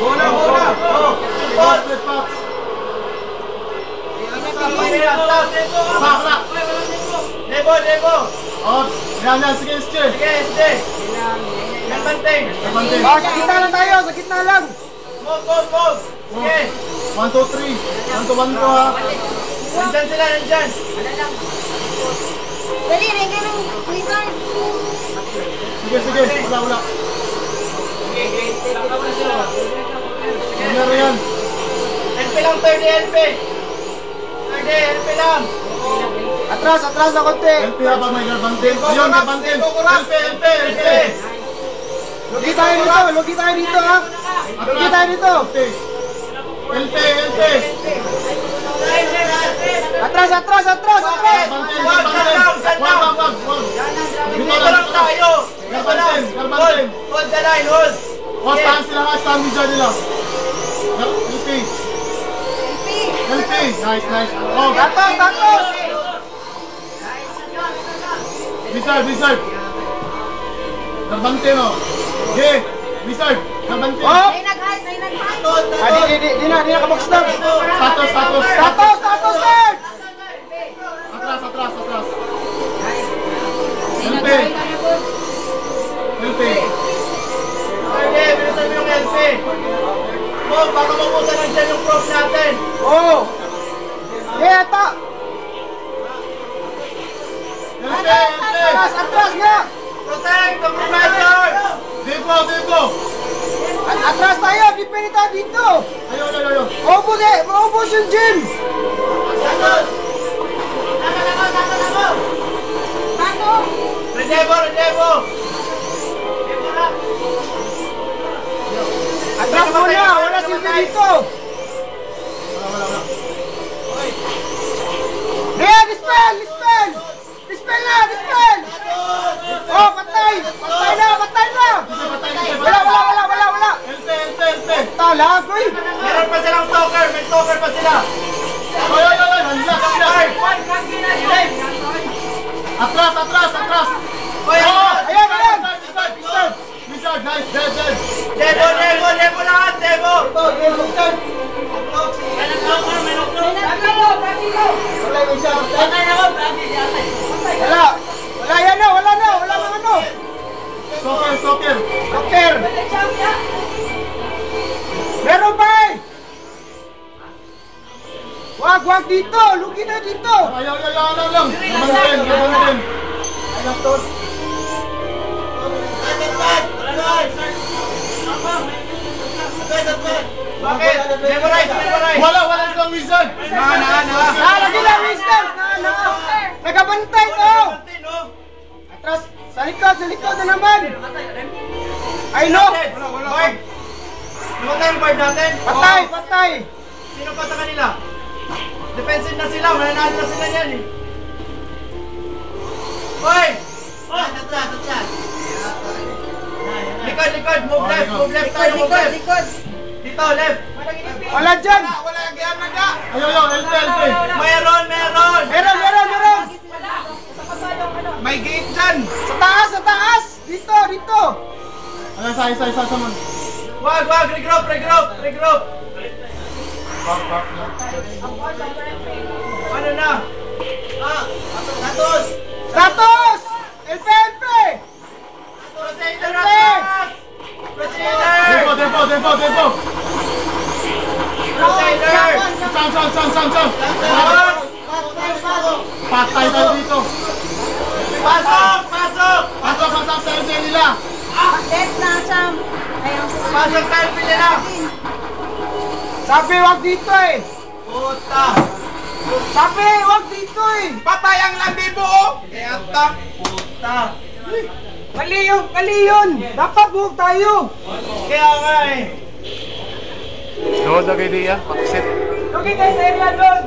Una. Support. Debo. Oh, yan, sige. Nagbanting. Sa gitna lang tayo, sa gitna lang. Move. Sige. 1, 2, 3. 1 to 1 ko ha. Nandyan sila. Dali, rin ng wizard. Sige. Wala. Meron yan. LP lang, 30 LP. 30 LP lang. Atras na konti. LP ha, pag may garbantin. Ayun, garbantin. LP. Lugi tayo dito ha. Lugi tayo dito. LP. Atras. Garbantin. Wag. Dito lang tayo. Garbantin. Hold the line, hold. O, stand sila nga, stand media nila. LP. Nice. Oh, Tatos. Wizard. Garbantin o. Okay, Wizard. Garbantin. Oh! May nag-hide. Di na kabox lang. Status. Tatos, sir! Atras. LP. Okay, bilisan mo yung LP. Oh, baka mabutan lang dyan yung props natin. Oh! Ata! LP. Atras nga! Protect the professor. Dito. Atras tayo! Dipende tayo dito! Ayaw. Maubos yung gym! Redevo. Atras muna! Wala silbi dito! Dispel! Oh, patay na! Wala! LP. Talag, uy! Meron pa silang talker. May talker pa sila. Ay. Atras. Ayan! Wizard, nice. Dead. Debo lahat, Debo. Wala nang ano! Soccer. Dokter! Meron ba eh? Wag dito! Lugi na dito! Ayaw lang. Garbantin. Bakit? Memorize. Wala silang wizard. Lagi lang, mister! Nagabantay to! Atras! Sa likod na naman! Ay no! Wala. Lumatay yung guard natin. Patay! Sino pa sa kanila? Defensive na sila. Mananalo na sila yan eh. Hoy! Likod. Move left tayo. Likod. Dito, left. Wala dyan! Ayaw, LP. Meron. May gate dyan! Sa taas! Dito! Ano, isa man. Wag, regroup. Back na. Ano na? Status! LP! Procedure! Depo! Sam! Patay tayo dito. Pasok sa LP nila. Left na, Sam. Ayun. Pasok sa LP nila. Sabi, wag dito eh! Puta. Sabi, wag dito eh! Patay ang landibo oh. Atak. Puta. Mali yun! Dapat move tayo! Kaya nga eh. Load na kayo diya, paksit. Lugi kayo sa area doon!